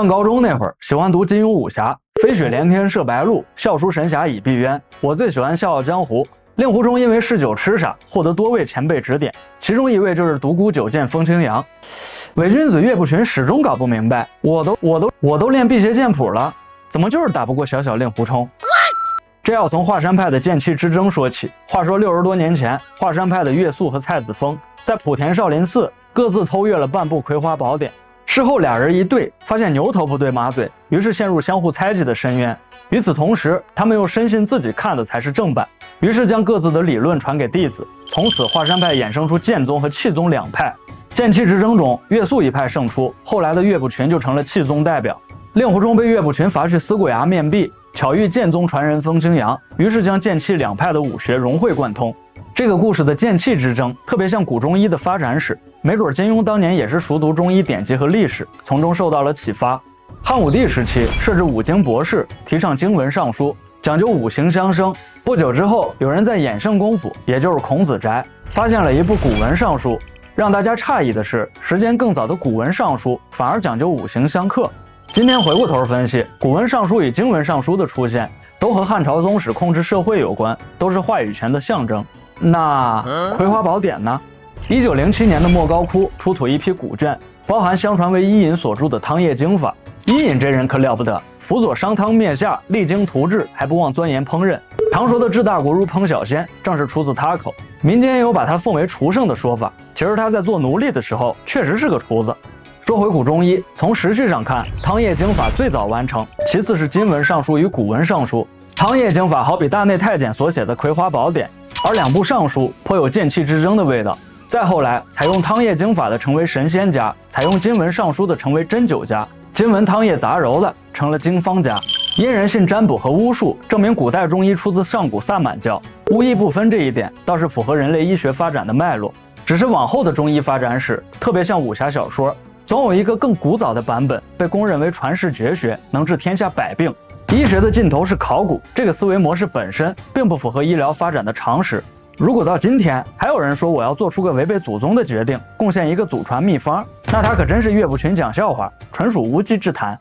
上高中那会儿，喜欢读金庸武侠，飞雪连天射白鹿，笑书神侠倚碧鸳。我最喜欢《笑傲江湖》。令狐冲因为嗜酒痴傻，获得多位前辈指点，其中一位就是独孤九剑风清扬。伪君子岳不群始终搞不明白，我都练辟邪剑谱了，怎么就是打不过小令狐冲？这要从华山派的剑气之争说起。话说60多年前，华山派的岳肃和蔡子峰在莆田少林寺各自偷阅了半部《葵花宝典》。事后俩人一对，发现牛头不对马嘴，于是陷入相互猜忌的深渊。与此同时，他们又深信自己看的才是正版，于是将各自的理论传给弟子。从此，华山派衍生出剑宗和气宗两派。剑气之争中，岳肃一派胜出，后来的岳不群就成了气宗代表。令狐冲被岳不群罚去思过崖面壁，巧遇剑宗传人风清扬，于是将剑气两派的武学融会贯通。这个故事的剑气之争特别像古中医的发展史，没准金庸当年也是熟读中医典籍和历史，从中受到了启发。汉武帝时期设置五经博士，提倡经文尚书，讲究五行相生。不久之后，有人在衍圣公府，也就是孔子宅，发现了一部古文尚书。让大家诧异的是，时间更早的古文尚书反而讲究五行相克。今天回过头分析，古文尚书与经文尚书的出现，都和汉朝宗室控制社会有关，都是话语权的象征。那《葵花宝典》呢？1907年的莫高窟出土一批古卷，包含相传为伊尹所著的《汤液经法》。伊尹这人可了不得，辅佐商汤灭夏，励精图治，还不忘钻研烹饪。常说的治大国如烹小鲜，正是出自他口。民间也有把他奉为厨圣的说法，其实他在做奴隶的时候确实是个厨子。说回古中医，从时序上看，《汤液经法》最早完成，其次是经文尚书与古文尚书。《汤液经法》好比大内太监所写的《葵花宝典》，而两部尚书颇有剑气之争的味道。再后来，采用《汤液经法》的成为神仙家，采用经文尚书的成为针灸家，经文汤液杂糅的成了经方家。因人信占卜和巫术，证明古代中医出自上古萨满教，巫医不分这一点倒是符合人类医学发展的脉络。只是往后的中医发展史，特别像武侠小说，总有一个更古早的版本被公认为传世绝学，能治天下百病。医学的尽头是考古，这个思维模式本身并不符合医疗发展的常识。如果到今天还有人说我要做出个违背祖宗的决定，贡献一个祖传秘方，那他可真是岳不群讲笑话，纯属无稽之谈。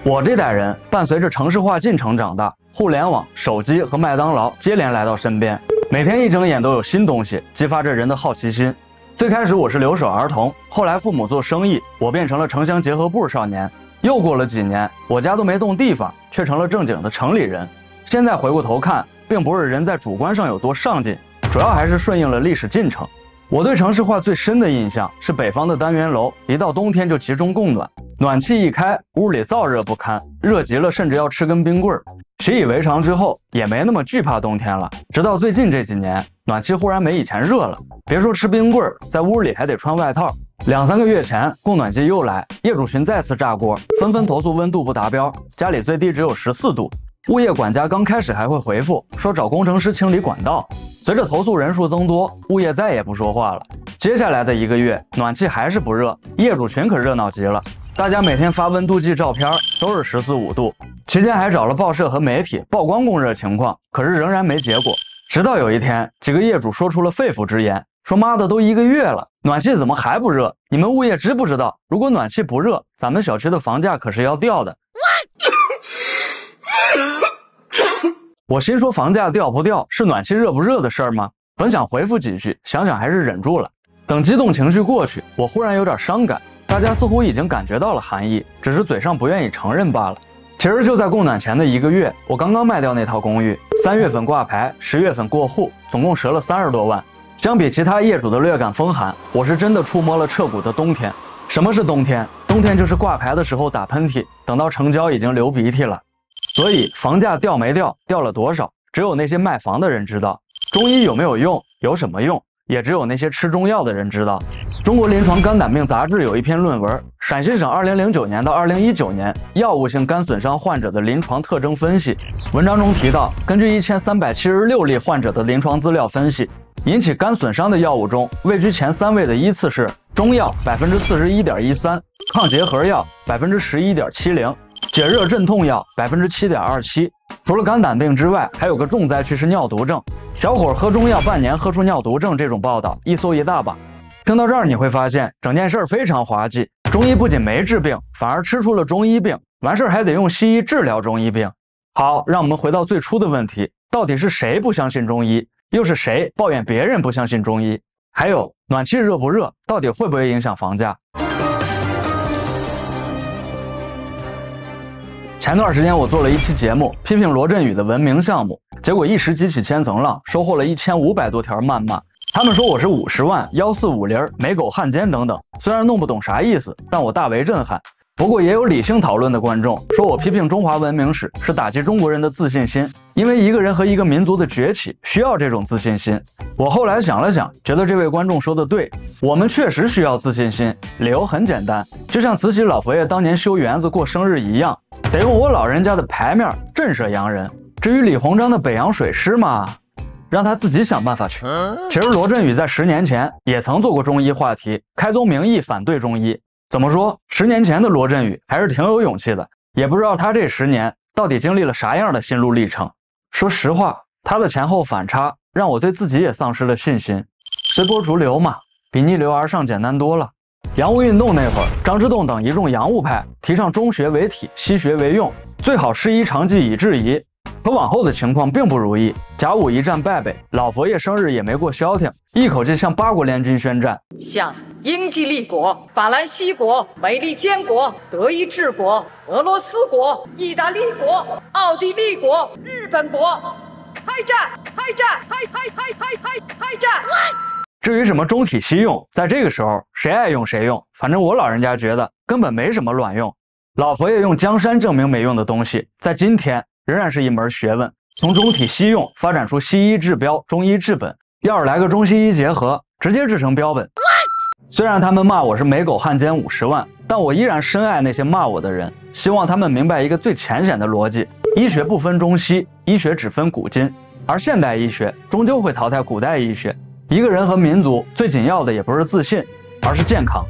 我这代人伴随着城市化进程长大，互联网、手机和麦当劳接连来到身边，每天一睁眼都有新东西，激发着人的好奇心。最开始我是留守儿童，后来父母做生意，我变成了城乡结合部少年。又过了几年，我家都没动地方，却成了正经的城里人。现在回过头看，并不是人在主观上有多上进，主要还是顺应了历史进程。我对城市化最深的印象是北方的单元楼，一到冬天就集中供暖，暖气一开，屋里燥热不堪，热极了甚至要吃根冰棍儿。习以为常之后，也没那么惧怕冬天了。直到最近这几年，暖气忽然没以前热了，别说吃冰棍儿，在屋里还得穿外套。2、3个月前，供暖季又来，业主群再次炸锅，纷纷投诉温度不达标，家里最低只有14度。物业管家刚开始还会回复说找工程师清理管道，随着投诉人数增多，物业再也不说话了。接下来的1个月，暖气还是不热，业主群可热闹极了，大家每天发温度计照片，都是14、15度。期间还找了报社和媒体曝光供热情况，可是仍然没结果。直到有一天，几个业主说出了肺腑之言，说妈的都1个月了，暖气怎么还不热？你们物业知不知道，如果暖气不热，咱们小区的房价可是要掉的。我心说房价掉不掉是暖气热不热的事儿吗？本想回复几句，想想还是忍住了。等激动情绪过去，我忽然有点伤感，大家似乎已经感觉到了寒意，只是嘴上不愿意承认罢了。其实就在供暖前的1个月，我刚刚卖掉那套公寓，3月份挂牌，10月份过户，总共折了30多万。相比其他业主的略感风寒，我是真的触摸了彻骨的冬天。什么是冬天？冬天就是挂牌的时候打喷嚏，等到成交已经流鼻涕了。所以房价掉没掉，掉了多少，只有那些卖房的人知道。中医有没有用，有什么用，也只有那些吃中药的人知道。中国临床肝胆病杂志有一篇论文，陕西省2009年到2019年药物性肝损伤患者的临床特征分析。文章中提到，根据1376例患者的临床资料分析，引起肝损伤的药物中，位居前3位的依次是中药41.13%，抗结核药11.70%，解热镇痛药7.27%。除了肝胆病之外，还有个重灾区是尿毒症。小伙喝中药半年喝出尿毒症这种报道一搜一大把。听到这儿，你会发现整件事非常滑稽。中医不仅没治病，反而吃出了中医病，完事还得用西医治疗中医病。好，让我们回到最初的问题，到底是谁不相信中医，又是谁抱怨别人不相信中医？还有暖气热不热，到底会不会影响房价？前段时间我做了一期节目，批评罗振宇的文明项目，结果一时激起千层浪，收获了1500多条谩骂。他们说我是50万、1450、美狗汉奸等等，虽然弄不懂啥意思，但我大为震撼。不过也有理性讨论的观众说我批评中华文明史是打击中国人的自信心，因为一个人和一个民族的崛起需要这种自信心。我后来想了想，觉得这位观众说的对，我们确实需要自信心。理由很简单，就像慈禧老佛爷当年修园子过生日一样，得用我老人家的牌面震慑洋人。至于李鸿章的北洋水师嘛，让他自己想办法去。其实罗振宇在10年前也曾做过中医话题，开宗明义反对中医。怎么说，10年前的罗振宇还是挺有勇气的，也不知道他这10年到底经历了啥样的心路历程。说实话，他的前后反差让我对自己也丧失了信心。随波逐流嘛，比逆流而上简单多了。洋务运动那会儿，张之洞等一众洋务派提倡中学为体，西学为用，最好师夷长技以制夷。可往后的情况并不如意，甲午一战败北，老佛爷生日也没过消停，一口气向8国联军宣战，向英吉利国、法兰西国、美利坚国、德意志国、俄罗斯国、意大利国、奥地利国、日本国开战！至于什么中体西用，在这个时候谁爱用谁用，反正我老人家觉得根本没什么卵用。老佛爷用江山证明没用的东西，在今天仍然是一门学问。从中体西用发展出西医治标，中医治本，要是来个中西医结合，直接制成标本。虽然他们骂我是美狗汉奸50万，但我依然深爱那些骂我的人，希望他们明白一个最浅显的逻辑：医学不分中西，医学只分古今，而现代医学终究会淘汰古代医学。一个人和民族最紧要的也不是自信，而是健康。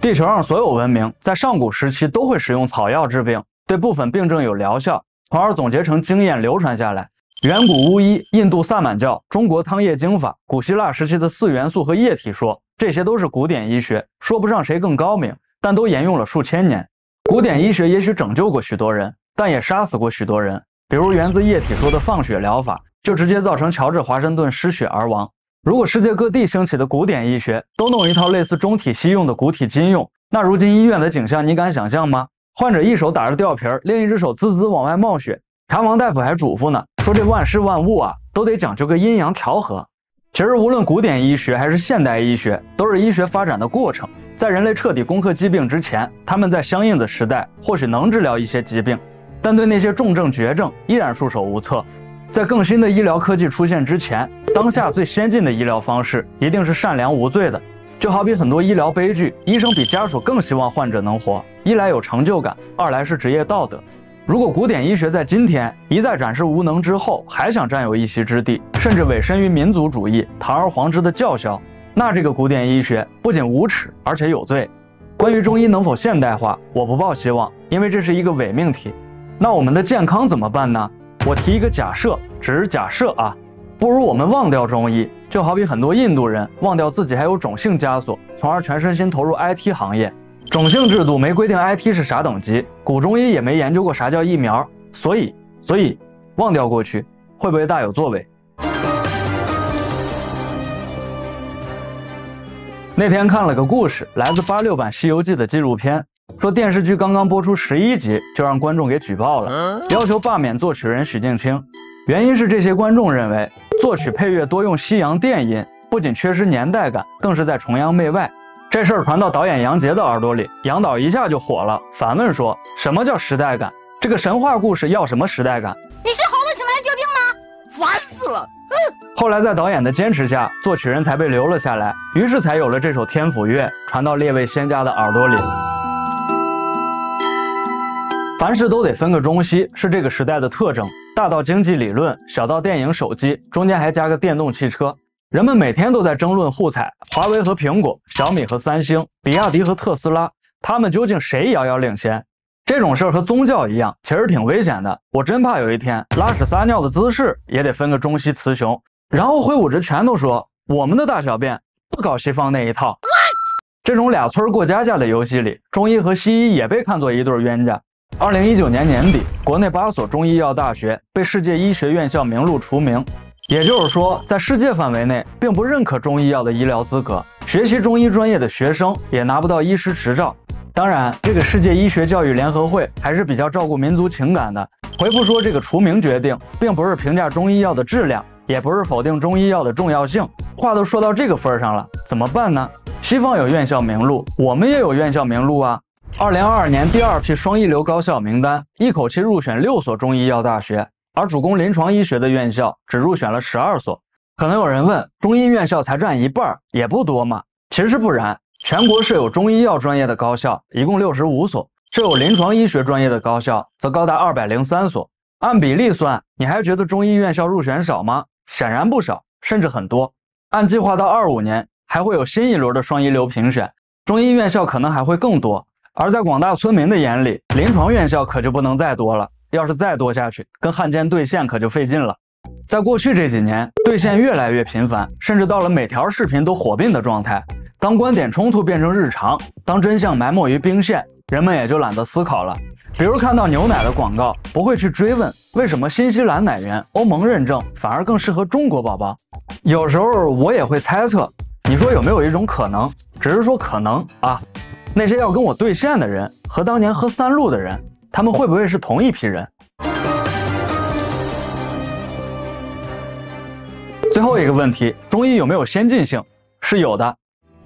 地球上所有文明在上古时期都会使用草药治病，对部分病症有疗效，从而总结成经验流传下来。远古巫医、印度萨满教、中国汤液经法、古希腊时期的4元素和液体说，这些都是古典医学，说不上谁更高明，但都沿用了数千年。古典医学也许拯救过许多人，但也杀死过许多人。比如源自液体说的放血疗法，就直接造成乔治·华盛顿失血而亡。如果世界各地兴起的古典医学都弄一套类似中体西用的古体今用，那如今医院的景象你敢想象吗？患者一手打着吊瓶，另一只手滋滋往外冒血。查房大夫还嘱咐呢，说这万事万物啊，都得讲究个阴阳调和。其实无论古典医学还是现代医学，都是医学发展的过程。在人类彻底攻克疾病之前，他们在相应的时代或许能治疗一些疾病，但对那些重症绝症依然束手无策。在更新的医疗科技出现之前，当下最先进的医疗方式一定是善良无罪的。就好比很多医疗悲剧，医生比家属更希望患者能活，一来有成就感，二来是职业道德。如果古典医学在今天一再展示无能之后，还想占有一席之地，甚至委身于民族主义、堂而皇之的叫嚣，那这个古典医学不仅无耻，而且有罪。关于中医能否现代化，我不抱希望，因为这是一个伪命题。那我们的健康怎么办呢？我提一个假设，只是假设啊，不如我们忘掉中医，就好比很多印度人忘掉自己还有种姓枷锁，从而全身心投入 IT 行业。种姓制度没规定 IT 是啥等级，古中医也没研究过啥叫疫苗，所以忘掉过去会不会大有作为？那天看了个故事，来自86版《西游记》的纪录片，说电视剧刚刚播出11集就让观众给举报了，要求罢免作曲人许镜清。原因是这些观众认为作曲配乐多用西洋电音，不仅缺失年代感，更是在崇洋媚外。这事儿传到导演杨洁的耳朵里，杨导一下就火了，反问说：“什么叫时代感？这个神话故事要什么时代感？你是猴子请来救兵吗？烦死了！”后来在导演的坚持下，作曲人才被留了下来，于是才有了这首天府乐，传到列位仙家的耳朵里。凡事都得分个中西，是这个时代的特征。大到经济理论，小到电影、手机，中间还加个电动汽车。人们每天都在争论互踩，华为和苹果，小米和三星，比亚迪和特斯拉，他们究竟谁遥遥领先？这种事儿和宗教一样，其实挺危险的。我真怕有一天拉屎撒尿的姿势也得分个中西雌雄，然后挥舞着拳头说我们的大小便不搞西方那一套。这种俩村过家家的游戏里，中医和西医也被看作一对冤家。2019年年底，国内8所中医药大学被世界医学院校名录除名，也就是说，在世界范围内并不认可中医药的医疗资格，学习中医专业的学生也拿不到医师执照。当然，这个世界医学教育联合会还是比较照顾民族情感的，回复说这个除名决定并不是评价中医药的质量，也不是否定中医药的重要性。话都说到这个份上了，怎么办呢？西方有院校名录，我们也有院校名录啊。2022年第2批双一流高校名单，一口气入选6所中医药大学，而主攻临床医学的院校只入选了12所。可能有人问，中医院校才占一半，也不多嘛？其实不然。全国设有中医药专业的高校一共65所，设有临床医学专业的高校则高达203所。按比例算，你还觉得中医院校入选少吗？显然不少，甚至很多。按计划到25年还会有新一轮的双一流评选，中医院校可能还会更多。而在广大村民的眼里，临床院校可就不能再多了，要是再多下去，跟汉奸对线可就费劲了。在过去这几年，对线越来越频繁，甚至到了每条视频都火并的状态。当观点冲突变成日常，当真相埋没于兵线，人们也就懒得思考了。比如看到牛奶的广告，不会去追问为什么新西兰奶源欧盟认证反而更适合中国宝宝。有时候我也会猜测，你说有没有一种可能，只是说可能啊，那些要跟我对线的人和当年喝三鹿的人，他们会不会是同一批人？最后一个问题，中医有没有先进性？是有的。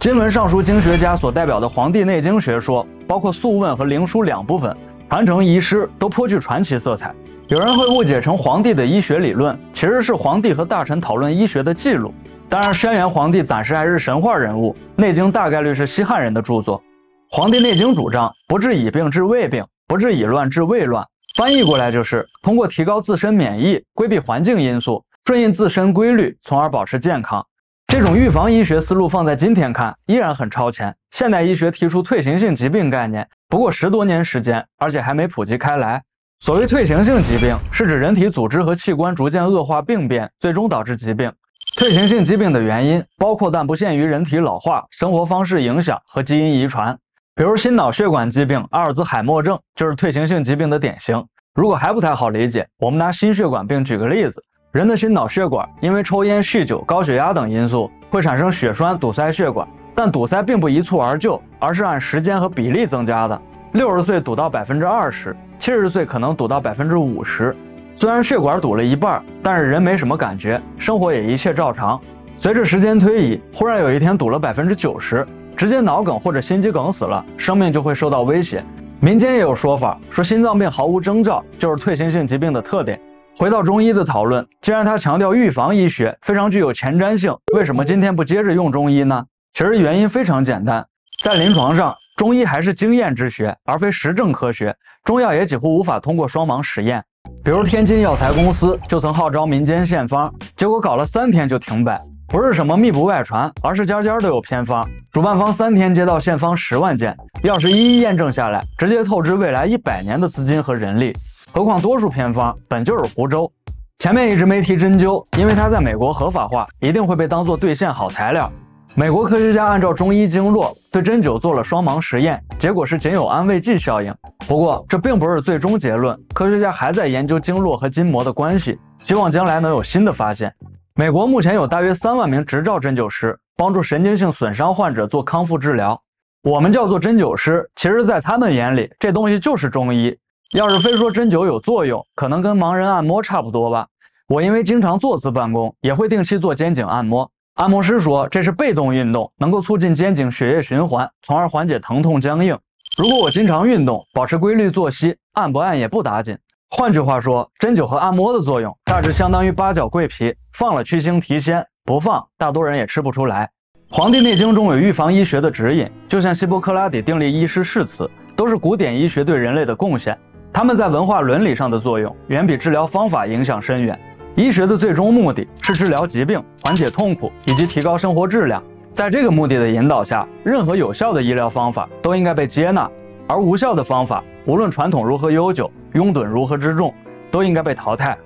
今文尚书经学家所代表的《黄帝内经》学说，包括《素问》和《灵书》2部分，传承遗失都颇具传奇色彩。有人会误解成黄帝的医学理论，其实是黄帝和大臣讨论医学的记录。当然，轩辕黄帝暂时还是神话人物，《内经》大概率是西汉人的著作。《黄帝内经》主张不治已病治未病，不治已乱治未乱，翻译过来就是通过提高自身免疫，规避环境因素，顺应自身规律，从而保持健康。这种预防医学思路放在今天看依然很超前。现代医学提出退行性疾病概念，不过10多年时间，而且还没普及开来。所谓退行性疾病，是指人体组织和器官逐渐恶化病变，最终导致疾病。退行性疾病的原因包括但不限于人体老化、生活方式影响和基因遗传。比如心脑血管疾病阿尔兹海默症就是退行性疾病的典型。如果还不太好理解，我们拿心血管病举个例子。人的心脑血管因为抽烟、酗酒、高血压等因素会产生血栓，堵塞血管，但堵塞并不一蹴而就，而是按时间和比例增加的。60岁堵到20%，70岁可能堵到50%。虽然血管堵了一半，但是人没什么感觉，生活也一切照常。随着时间推移，忽然有一天堵了90%，直接脑梗或者心肌梗死了，生命就会受到威胁。民间也有说法，说心脏病毫无征兆就是退行性疾病的特点。回到中医的讨论，既然他强调预防医学非常具有前瞻性，为什么今天不接着用中医呢？其实原因非常简单，在临床上，中医还是经验之学，而非实证科学，中药也几乎无法通过双盲实验。比如天津药材公司就曾号召民间献方，结果搞了3天就停摆，不是什么密不外传，而是家家都有偏方。主办方3天接到献方10万件，要是一一验证下来，直接透支未来100年的资金和人力。何况多数偏方本就是胡诌。前面一直没提针灸，因为它在美国合法化，一定会被当作兑现好材料。美国科学家按照中医经络对针灸做了双盲实验，结果是仅有安慰剂效应。不过这并不是最终结论，科学家还在研究经络和筋膜的关系，希望将来能有新的发现。美国目前有大约3万名执照针灸师，帮助神经性损伤患者做康复治疗。我们叫做针灸师，其实在他们眼里，这东西就是中医。要是非说针灸有作用，可能跟盲人按摩差不多吧。我因为经常坐姿办公，也会定期做肩颈按摩。按摩师说这是被动运动，能够促进肩颈血液循环，从而缓解疼痛僵硬。如果我经常运动，保持规律作息，按不按也不打紧。换句话说，针灸和按摩的作用大致相当于八角桂皮，放了去腥提鲜，不放大多人也吃不出来。《黄帝内经》中有预防医学的指引，就像希波克拉底订立医师誓词，都是古典医学对人类的贡献。它们在文化伦理上的作用远比治疗方法影响深远。医学的最终目的是治疗疾病、缓解痛苦以及提高生活质量。在这个目的的引导下，任何有效的医疗方法都应该被接纳，而无效的方法，无论传统如何悠久，拥趸如何之众，都应该被淘汰。